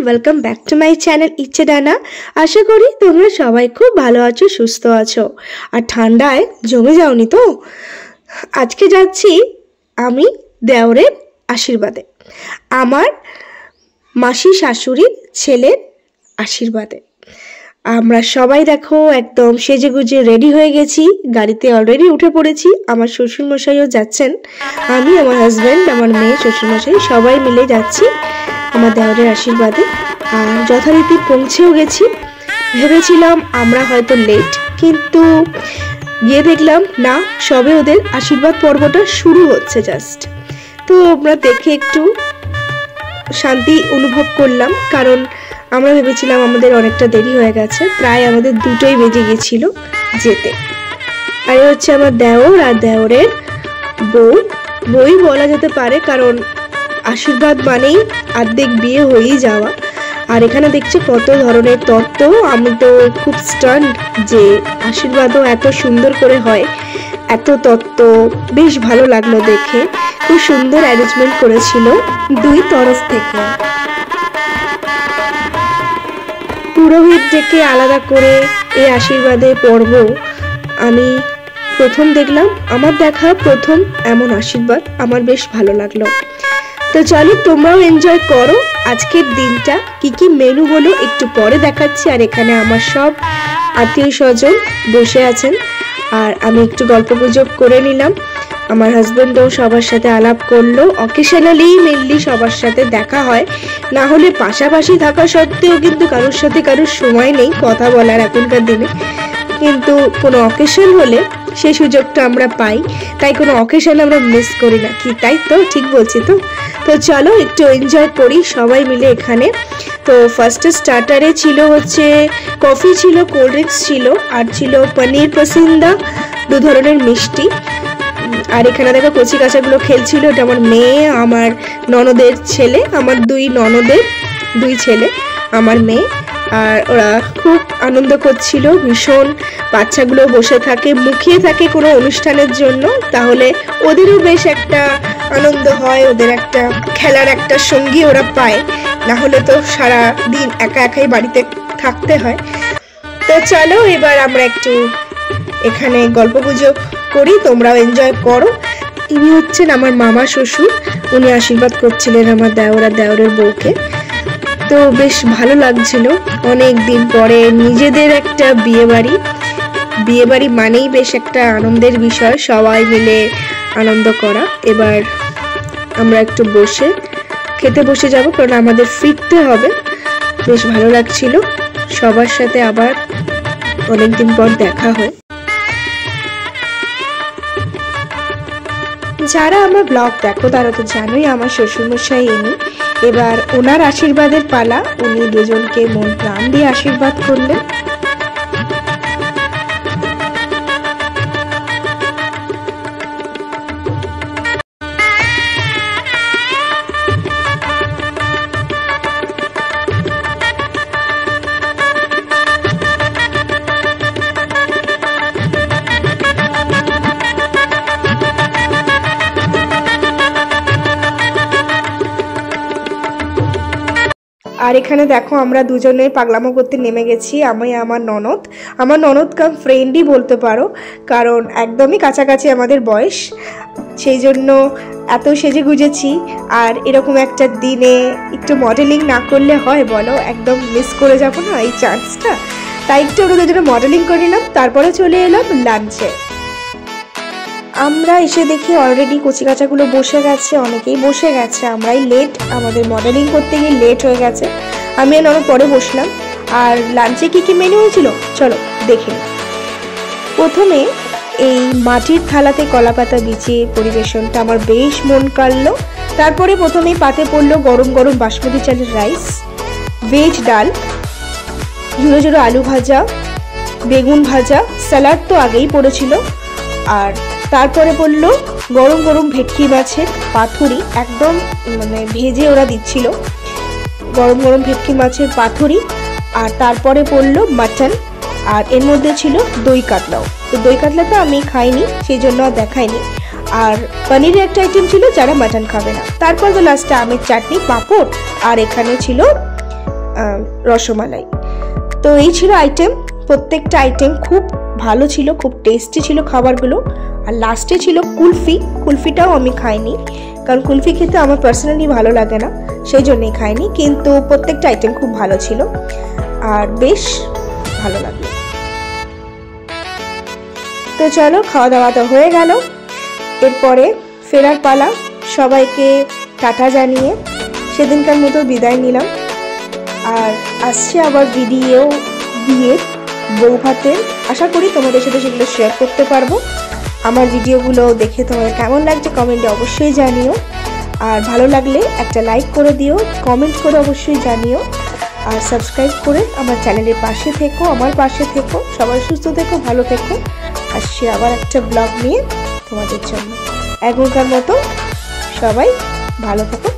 Welcome back to my channel ইচ্ছে ডানা। আশা করি তোমরা সবাই খুব ভালো আছো, সুস্থ আছো আর ঠান্ডায় জমে যাওনি তো। আজকে যাচ্ছি আমি দেওরের আশীর্বাদে, আমার মাসি শাশুড়ির ছেলের আশীর্বাদে। আমরা সবাই দেখো একদম সেজে গুজে রেডি হয়ে গেছি, গাড়িতে অলরেডি উঠে পড়েছি। আমার শ্বশুরমশাইও যাচ্ছেন, আমি, আমার হাজব্যান্ড, আমার মেয়ে, শ্বশুরমশাই সবাই মিলে যাচ্ছি আমার দেওরের আশীর্বাদে। আর যথারীতি পৌঁছেও গেছি। ভেবেছিলাম আমরা হয়তো লেট, কিন্তু গিয়ে দেখলাম না, সবে ওদের আশীর্বাদ পর্বটা শুরু হচ্ছে জাস্ট। তো আমরা দেখে একটু শান্তি অনুভব করলাম, কারণ আমরা ভেবেছিলাম আমাদের অনেকটা দেরি হয়ে গেছে, প্রায় আমাদের 2টোই বেজে গেছিল যেতে। আর হচ্ছে আমার দেওর আর দেওরের বই বলা যেতে পারে, কারণ আশীর্বাদ মানেই অর্ধেক বিয়ে হয়েই যাওয়া। আর এখানে দেখছি কত ধরনের তত্ত্ব। আমি তো খুব স্টান্ড যে আশীর্বাদও এত সুন্দর করে হয়, এত তত্ত্ব, বেশ ভালো লাগলো দেখে। খুব সুন্দর অ্যারেঞ্জমেন্ট করেছিল দুই তরফ থেকে। পুরোহিত ডেকে আলাদা করে এই আশীর্বাদে পর্ব আমি প্রথম দেখলাম, আমার দেখা প্রথম এমন আশীর্বাদ, আমার বেশ ভালো লাগলো। তো চলো তোমরাও এনজয় করো আজকের দিনটা। কি কি মেনু হলো একটু পরে দেখাচ্ছি। আর এখানে আমার সব আত্মীয় স্বজন বসে আছেন, আর আমি একটু গল্প গুজব করে নিলাম। আমার হাজবেন্ডও সবার সাথে আলাপ করলো। অকেশনালি মেনলি সবার সাথে দেখা হয়, না হলে পাশাপাশি থাকা সত্ত্বেও কিন্তু কারোর সাথে কারোর সময় নেই কথা বলার এখনকার দিনে। কিন্তু কোনো অকেশন হলে সেই সুযোগটা আমরা পাই, তাই কোনো অকেশন আমরা মিস করি না, কি তাই তো ঠিক বলছি তো? তো চলো একটু এনজয় করি সবাই মিলে এখানে। তো ফার্স্টে স্টার্টারে ছিল হচ্ছে কফি, ছিল কোল্ড ড্রিঙ্কস ছিল, আর ছিল পনির পসিন্দা, 2 ধরনের মিষ্টি। আর এখানে দেখো কচি কাঁচাগুলো খেলছিল, এটা আমার মেয়ে, আমার ননদের ছেলে, আমার 2 ননদের 2 ছেলে, আমার মেয়ে। আর ওরা খুব আনন্দ করছিল ভীষণ। বাচ্চাগুলো বসে থাকে, মুখিয়ে থাকে কোনো অনুষ্ঠানের জন্য, তাহলে ওদেরও বেশ একটা আনন্দ হয়, ওদের একটা খেলার একটা সঙ্গী ওরা পায়, না হলে তো সারা দিন একা একাই বাড়িতে থাকতে হয়। তো চলো এবার আমরা একটু এখানে গল্প গুজব করি, তোমরাও এনজয় করো। ইনি হচ্ছেন আমার মামা শ্বশুর, উনি আশীর্বাদ করছিলেন আমার দেওর আর দেওরের বউকে। তো বেশ ভালো লাগছিল, অনেক দিন পরে নিজেদের একটা বিয়ে বাড়ি মানেই বেশ একটা আনন্দের বিষয়, সবাই মিলে আনন্দ করা। এবার আমরা একটু খেতে বসে যাব, কারণ আমাদের ফিরতে হবে। বেশ ভালো লাগছিল সবার সাথে, আবার অনেকদিন পর দেখা হয়। যারা আমার ব্লগ দেখো তারা তো জানোই আমার শ্বশুরমশাই ইনি। এবার ওনার আশীর্বাদের পালা, উনি দুজনকে মন প্রাণ দিয়ে আশীর্বাদ করলেন। আর এখানে দেখো আমরা দুজনে পাগলামো করতে নেমে গেছি। আমি আমার ননদ কাম ফ্রেন্ডই বলতে পারো, কারণ একদমই কাছাকাছি আমাদের বয়স, সেই জন্য এত সেজে গুজেছি। আর এরকম একটা দিনে একটু মডেলিং না করলে হয় বলো? একদম মিস করে যাবো না এই চান্সটা, তাই একটু ওরা দুজনে মডেলিং করে নিলাম। তারপরে চলে এলাম লাঞ্চে। আমরা এসে দেখি অলরেডি কচি কাঁচাগুলো বসে গেছে, অনেকেই বসে গেছে, আমরাই লেট, আমাদের মডেলিং করতে গিয়ে লেট হয়ে গেছে। আমি আর পরে বসলাম। আর লাঞ্চে কি কি মেনু হয়েছিল চলো দেখে নিই। প্রথমে এই মাটির থালাতে কলাপাতা বিছিয়ে পরিবেশনটা আমার বেশ মন কাড়লো। তারপরে প্রথমেই পাতে পড়লো গরম গরম বাসমতি চালের রাইস, ভেজ ডাল, ঝুড়ো ঝুড়ো আলু ভাজা, বেগুন ভাজা, স্যালাড তো আগেই পড়েছিল। আর তারপরে পড়লো গরম গরম ভেটকি মাছের পাতুরি, একদম মানে ভেজে ওরা দিচ্ছিল, গরম গরম ভেটকি মাছের পাতুরি। আর তারপরে পড়লো মাটন, আর এর মধ্যে ছিল দই কাতলাও। তো দই কাতলাটা আমি খাইনি, সেই জন্য আর দেখাইনি। আর পনিরের একটা আইটেম ছিল যারা মাটন খাবে না। তারপর তো লাস্টে আমের চাটনি, পাঁপড়, আর এখানে ছিল রসমালাই। তো এই ছিল আইটেম, প্রত্যেকটা আইটেম খুব ভালো ছিল, খুব টেস্টি ছিল খাবারগুলো। আর লাস্টে ছিল কুলফি, কুলফিটাও আমি খাইনি, কারণ কুলফি খেতে আমার পার্সোনালি ভালো লাগে না, সেই জন্যই খাইনি। কিন্তু প্রত্যেকটা আইটেম খুব ভালো ছিল আর বেশ ভালো লাগলো। তো চলো, খাওয়া দাওয়া তো হয়ে গেল, এরপরে ফেরার পালা। সবাইকে টাটা জানিয়ে সেদিনকার মতো বিদায় নিলাম। আর আসছে আবার ভিডিও বিয়ের, বউ ভাতের, আশা করি তোমাদের সাথে সেগুলো শেয়ার করতে পারবো। আমার ভিডিওগুলো দেখে তোমাদের কেমন লাগছে কমেন্টে অবশ্যই জানিও। আর ভালো লাগলে একটা লাইক করে দিও, কমেন্ট করে অবশ্যই জানিও। আর সাবস্ক্রাইব করে আমার চ্যানেলের পাশে থেকো, আমার পাশে থেকো। সবাই সুস্থ থেকো, ভালো থেকো। আসছি আবার একটা ব্লগ নিয়ে তোমাদের জন্য। এখনকার মতো সবাই ভালো থেকো।